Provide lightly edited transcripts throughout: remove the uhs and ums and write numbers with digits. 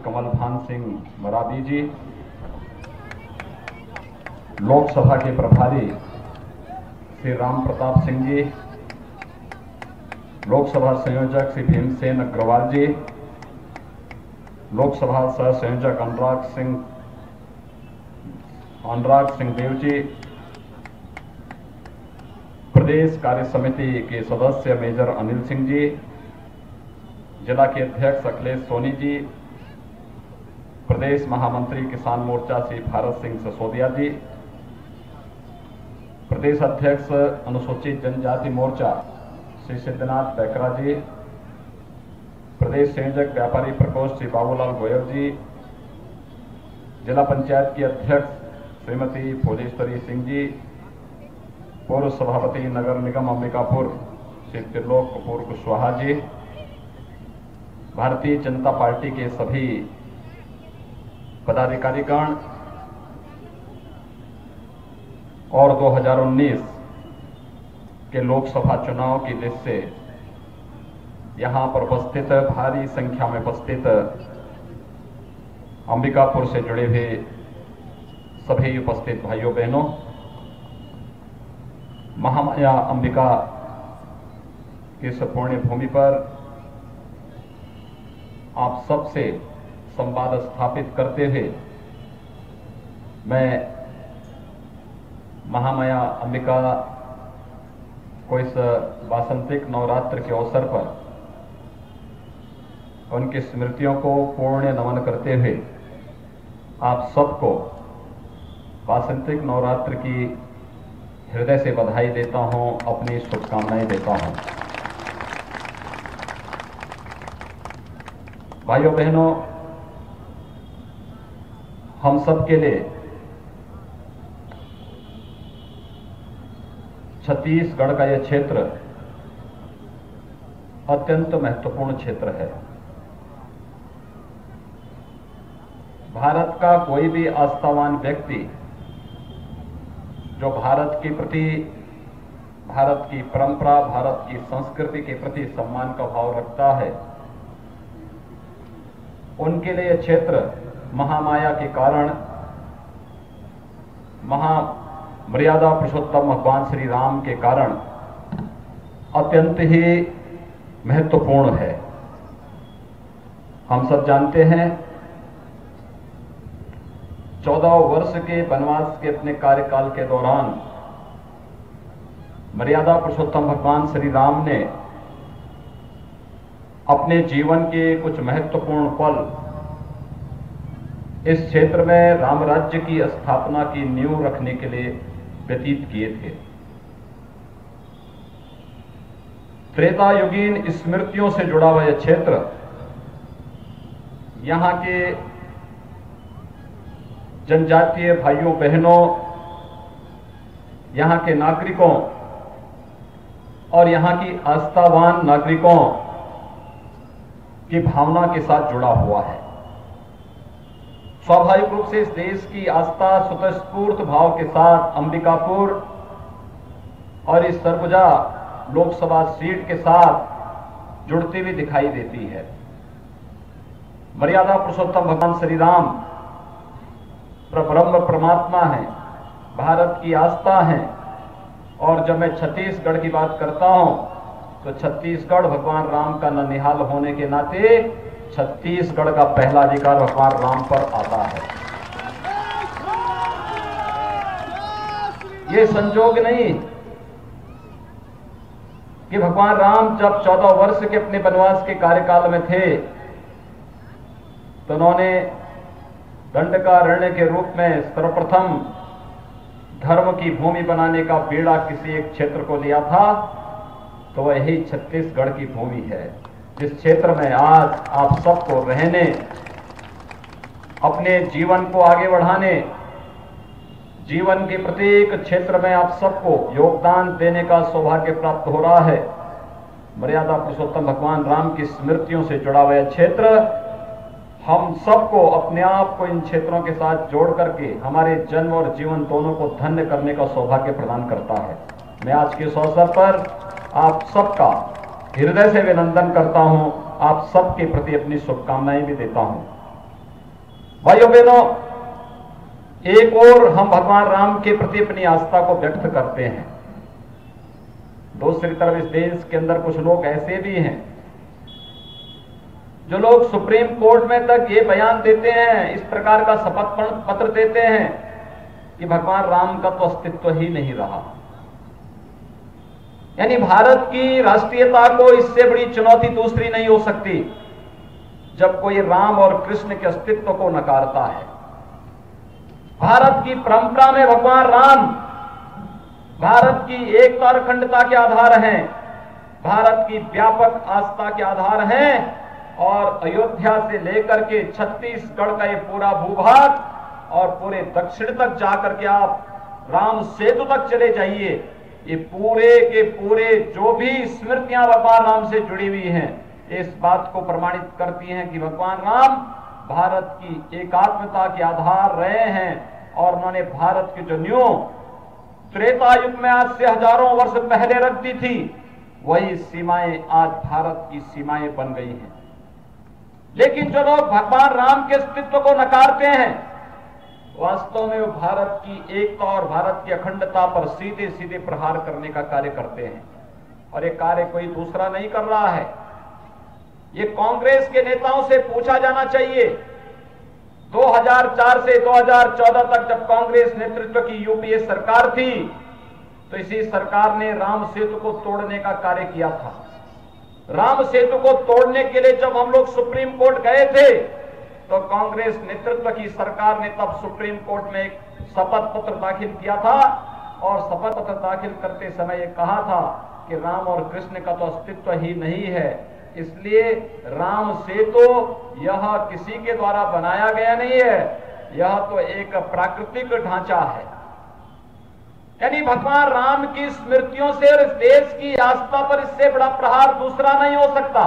कमलभान सिंह मरादी जी, लोकसभा के प्रभारी श्री राम प्रताप सिंह जी, लोकसभा संयोजक श्री भीमसेन अग्रवाल जी, लोकसभा सह संयोजक अनुराग सिंह देव जी, प्रदेश कार्य समिति के सदस्य मेजर अनिल सिंह जी, जिला के अध्यक्ष अखिलेश सोनी जी, प्रदेश महामंत्री किसान मोर्चा श्री भारत सिंह सिसोदिया जी, प्रदेश अध्यक्ष अनुसूचित जनजाति मोर्चा श्री सिद्धनाथ बैकरा जी, प्रदेश संयोजक व्यापारी प्रकोष्ठ श्री बाबूलाल गोयल जी, जिला पंचायत की अध्यक्ष श्रीमती फूलेश्वरी सिंह जी, पूर्व सभापति नगर निगम अंबिकापुर श्री त्रिलोक कपूर कुशवाहा जी, भारतीय जनता पार्टी के सभी पदाधिकारीगण और 2019 के लोकसभा चुनाव की लिस्ट से यहां पर उपस्थित भारी संख्या में उपस्थित अंबिकापुर से जुड़े हुए सभी उपस्थित भाइयों बहनों, महामाया अंबिका की इस पुण्य भूमि पर आप सबसे संवाद स्थापित करते हुए मैं महामाया अंबिका को इस वासंतिक नवरात्र के अवसर पर उनकी स्मृतियों को पूर्ण नमन करते हुए आप सबको वासंतिक नवरात्र की हृदय से बधाई देता हूं, अपनी शुभकामनाएं देता हूं। भाइयों बहनों, हम सब के लिए छत्तीसगढ़ का यह क्षेत्र अत्यंत महत्वपूर्ण क्षेत्र है। भारत का कोई भी आस्थावान व्यक्ति जो भारत के प्रति, भारत की परंपरा, भारत की संस्कृति के प्रति सम्मान का भाव रखता है, उनके लिए यह क्षेत्र महामाया के कारण, मर्यादा पुरुषोत्तम भगवान श्री राम के कारण अत्यंत ही महत्वपूर्ण है। हम सब जानते हैं 14 वर्ष के वनवास के अपने कार्यकाल के दौरान मर्यादा पुरुषोत्तम भगवान श्री राम ने अपने जीवन के कुछ महत्वपूर्ण पल इस क्षेत्र में राम राज्य की स्थापना की नींव रखने के लिए व्यतीत किए थे। त्रेता युगीन स्मृतियों से जुड़ा हुआ यह क्षेत्र यहां के जनजातीय भाइयों बहनों, यहां के नागरिकों और यहां की आस्थावान नागरिकों की भावना के साथ जुड़ा हुआ है। स्वाभाविक रूप से इस देश की आस्था स्वतःस्फूर्त भाव के साथ अंबिकापुर और इस सरगुजा लोकसभा सीट के साथ जुड़ती हुई दिखाई देती है। मर्यादा पुरुषोत्तम भगवान श्री राम ब्रह्म परमात्मा है, भारत की आस्था है। और जब मैं छत्तीसगढ़ की बात करता हूं तो छत्तीसगढ़ भगवान राम का ननिहाल होने के नाते छत्तीसगढ़ का पहला अधिकार भगवान राम पर आता है। ये संजोग नहीं कि भगवान राम जब 14 वर्ष के अपने वनवास के कार्यकाल में थे तो उन्होंने दंडकारण्य के रूप में सर्वप्रथम धर्म की भूमि बनाने का बीड़ा किसी एक क्षेत्र को लिया था, तो वह यही छत्तीसगढ़ की भूमि है, जिस क्षेत्र में आज आप सबको रहने, अपने जीवन को आगे बढ़ाने, जीवन के प्रत्येक क्षेत्र में आप सबको योगदान देने का सौभाग्य प्राप्त हो रहा है। मर्यादा पुरुषोत्तम भगवान राम की स्मृतियों से जुड़ा हुआ क्षेत्र हम सबको अपने आप को इन क्षेत्रों के साथ जोड़ करके हमारे जन्म और जीवन दोनों को धन्य करने का सौभाग्य प्रदान करता है। मैं आज के इस अवसर पर आप सबका हृदय से अभिनंदन करता हूं, आप सबके प्रति अपनी शुभकामनाएं भी देता हूं। भाइयों बहनों, एक और हम भगवान राम के प्रति अपनी आस्था को व्यक्त करते हैं, दूसरी तरफ इस देश के अंदर कुछ लोग ऐसे भी हैं जो लोग सुप्रीम कोर्ट में तक ये बयान देते हैं, इस प्रकार का शपथ पत्र देते हैं कि भगवान राम का तो अस्तित्व ही नहीं रहा। यानी भारत की राष्ट्रीयता को इससे बड़ी चुनौती दूसरी नहीं हो सकती जब कोई राम और कृष्ण के अस्तित्व को नकारता है। भारत की परंपरा में भगवान राम भारत की एकता और अखंडता के आधार हैं, भारत की व्यापक आस्था के आधार हैं, और अयोध्या से लेकर के छत्तीसगढ़ का ये पूरा भूभाग और पूरे दक्षिण तक जाकर के आप राम सेतु तक चले जाइए, ये पूरे के पूरे जो भी स्मृतियां भगवान राम से जुड़ी हुई हैं, इस बात को प्रमाणित करती हैं कि भगवान राम भारत की एकात्मता के आधार रहे हैं और उन्होंने भारत की जो न्यू त्रेता युग में आज से हजारों वर्ष पहले रख दी थी, वही सीमाएं आज भारत की सीमाएं बन गई हैं। लेकिन जो लोग भगवान राम के अस्तित्व को नकारते हैं, वास्तव में वो भारत की एकता और भारत की अखंडता पर सीधे सीधे प्रहार करने का कार्य करते हैं, और ये कार्य कोई दूसरा नहीं कर रहा है। ये कांग्रेस के नेताओं से पूछा जाना चाहिए। 2004 से 2014 तक जब कांग्रेस नेतृत्व की यूपीए सरकार थी, तो इसी सरकार ने राम सेतु को तोड़ने का कार्य किया था। राम सेतु को तोड़ने के लिए जब हम लोग सुप्रीम कोर्ट गए थे, तो कांग्रेस नेतृत्व की सरकार ने तब सुप्रीम कोर्ट में एक शपथ पत्र दाखिल किया था, और शपथ पत्र दाखिल करते समय यह कहा था कि राम और कृष्ण का तो अस्तित्व ही नहीं है, इसलिए राम सेतु यह किसी के द्वारा बनाया गया नहीं है, यह तो एक प्राकृतिक ढांचा है। यानी भगवान राम की स्मृतियों से और इस देश की आस्था पर इससे बड़ा प्रहार दूसरा नहीं हो सकता।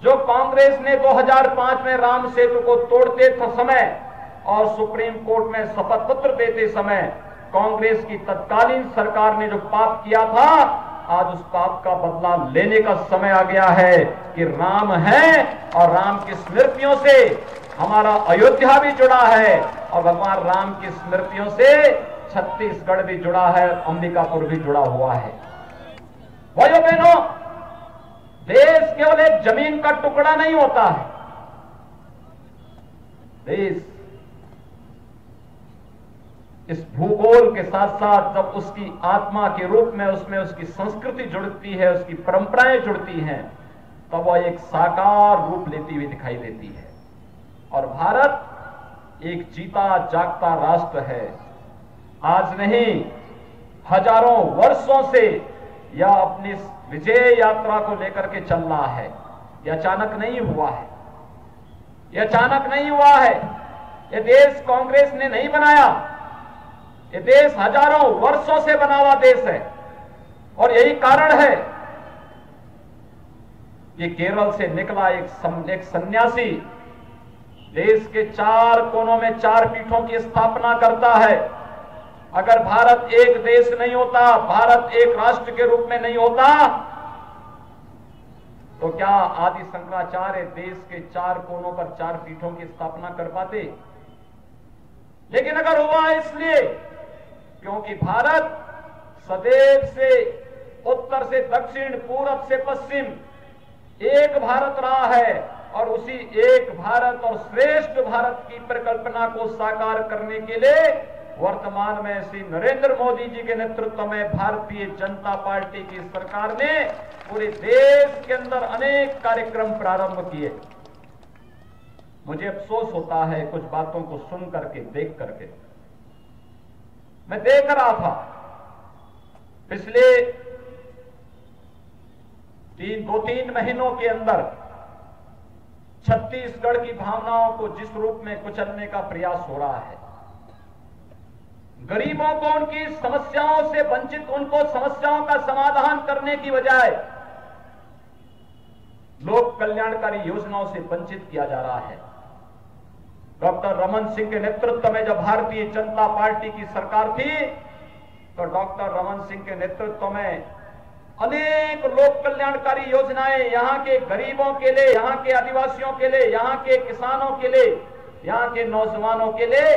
जो कांग्रेस ने 2005 में राम सेतु को तोड़ते समय और सुप्रीम कोर्ट में शपथ पत्र देते समय कांग्रेस की तत्कालीन सरकार ने जो पाप किया था, आज उस पाप का बदला लेने का समय आ गया है कि राम है और राम की स्मृतियों से हमारा अयोध्या भी जुड़ा है, और भगवान राम की स्मृतियों से छत्तीसगढ़ भी जुड़ा है, अंबिकापुर भी जुड़ा हुआ है। भाइयों बहनों, देश केवल एक जमीन का टुकड़ा नहीं होता है। देश इस भूगोल के साथ साथ जब उसकी आत्मा के रूप में उसमें उसकी संस्कृति जुड़ती है, उसकी परंपराएं जुड़ती हैं, तब वह एक साकार रूप लेती हुई दिखाई देती है। और भारत एक जीता जागता राष्ट्र है। आज नहीं, हजारों वर्षों से यह अपनी विजय यात्रा को लेकर के चल रहा है। यह अचानक नहीं हुआ है, यह अचानक नहीं हुआ है। यह देश कांग्रेस ने नहीं बनाया, यह देश हजारों वर्षों से बना हुआ देश है। और यही कारण है कि केरल से निकला एक सन्यासी देश के 4 कोनों में 4 पीठों की स्थापना करता है। अगर भारत एक देश नहीं होता, भारत एक राष्ट्र के रूप में नहीं होता, तो क्या आदि शंकराचार्य देश के 4 कोनों पर 4 पीठों की स्थापना कर पाते? लेकिन अगर हुआ इसलिए क्योंकि भारत सदैव से उत्तर से दक्षिण, पूरब से पश्चिम एक भारत रहा है, और उसी एक भारत और श्रेष्ठ भारत की परिकल्पना को साकार करने के लिए वर्तमान में श्री नरेंद्र मोदी जी के नेतृत्व में भारतीय जनता पार्टी की सरकार ने पूरे देश के अंदर अनेक कार्यक्रम प्रारंभ किए। मुझे अफसोस होता है कुछ बातों को सुन करके, देख करके। मैं देख रहा था पिछले 2-3 महीनों के अंदर छत्तीसगढ़ की भावनाओं को जिस रूप में कुचलने का प्रयास हो रहा है, गरीबों को उनकी समस्याओं से वंचित, उनको समस्याओं का समाधान करने की बजाय लोक कल्याणकारी योजनाओं से वंचित किया जा रहा है। डॉक्टर रमन सिंह के नेतृत्व में जब भारतीय जनता पार्टी की सरकार थी, तो डॉक्टर रमन सिंह के नेतृत्व में अनेक लोक कल्याणकारी योजनाएं यहां के गरीबों के लिए, यहां के आदिवासियों के लिए, यहां के किसानों के लिए यहाँ के नौजवानों के लिए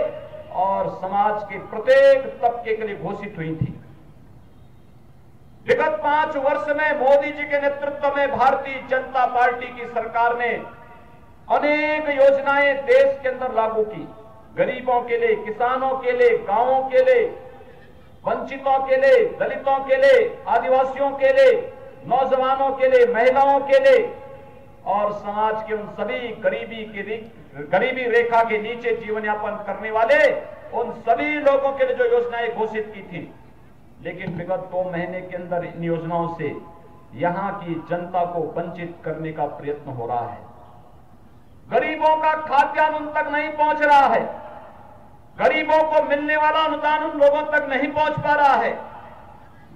और समाज के प्रत्येक तबके के लिए घोषित हुई थी। विगत 5 वर्ष में मोदी जी के नेतृत्व में भारतीय जनता पार्टी की सरकार ने अनेक योजनाएं देश के अंदर लागू की। गरीबों के लिए, किसानों के लिए, गांवों के लिए, वंचितों के लिए, दलितों के लिए, आदिवासियों के लिए, नौजवानों के लिए, महिलाओं के लिए और समाज के उन सभी गरीबी रेखा के नीचे जीवन यापन करने वाले उन सभी लोगों के लिए जो योजनाएं घोषित की थी। लेकिन विगत 2 महीने के अंदर इन योजनाओं से यहां की जनता को वंचित करने का प्रयत्न हो रहा है। गरीबों का खाद्यान्न उन तक नहीं पहुंच रहा है, गरीबों को मिलने वाला अनुदान उन लोगों तक नहीं पहुंच पा रहा है।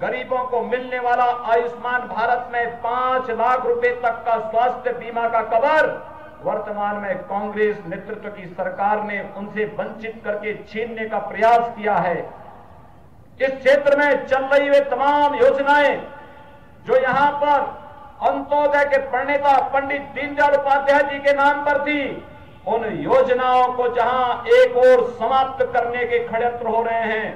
गरीबों को मिलने वाला आयुष्मान भारत में 5 लाख रुपए तक का स्वास्थ्य बीमा का कवर वर्तमान में कांग्रेस नेतृत्व की सरकार ने उनसे वंचित करके छीनने का प्रयास किया है। इस क्षेत्र में चल रही हुई तमाम योजनाएं जो यहां पर अंत्योदय के प्रणेता पंडित दीनदयाल उपाध्याय जी के नाम पर थी, उन योजनाओं को जहां एक ओर समाप्त करने के षड्यंत्र हो रहे हैं,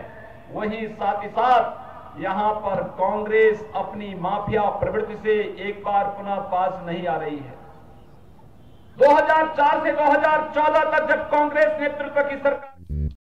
वहीं साथ ही साथ यहां पर कांग्रेस अपनी माफिया प्रवृत्ति से एक बार पुनः पास नहीं आ रही है। 2004 से 2014 तक जब कांग्रेस नेतृत्व की सरकार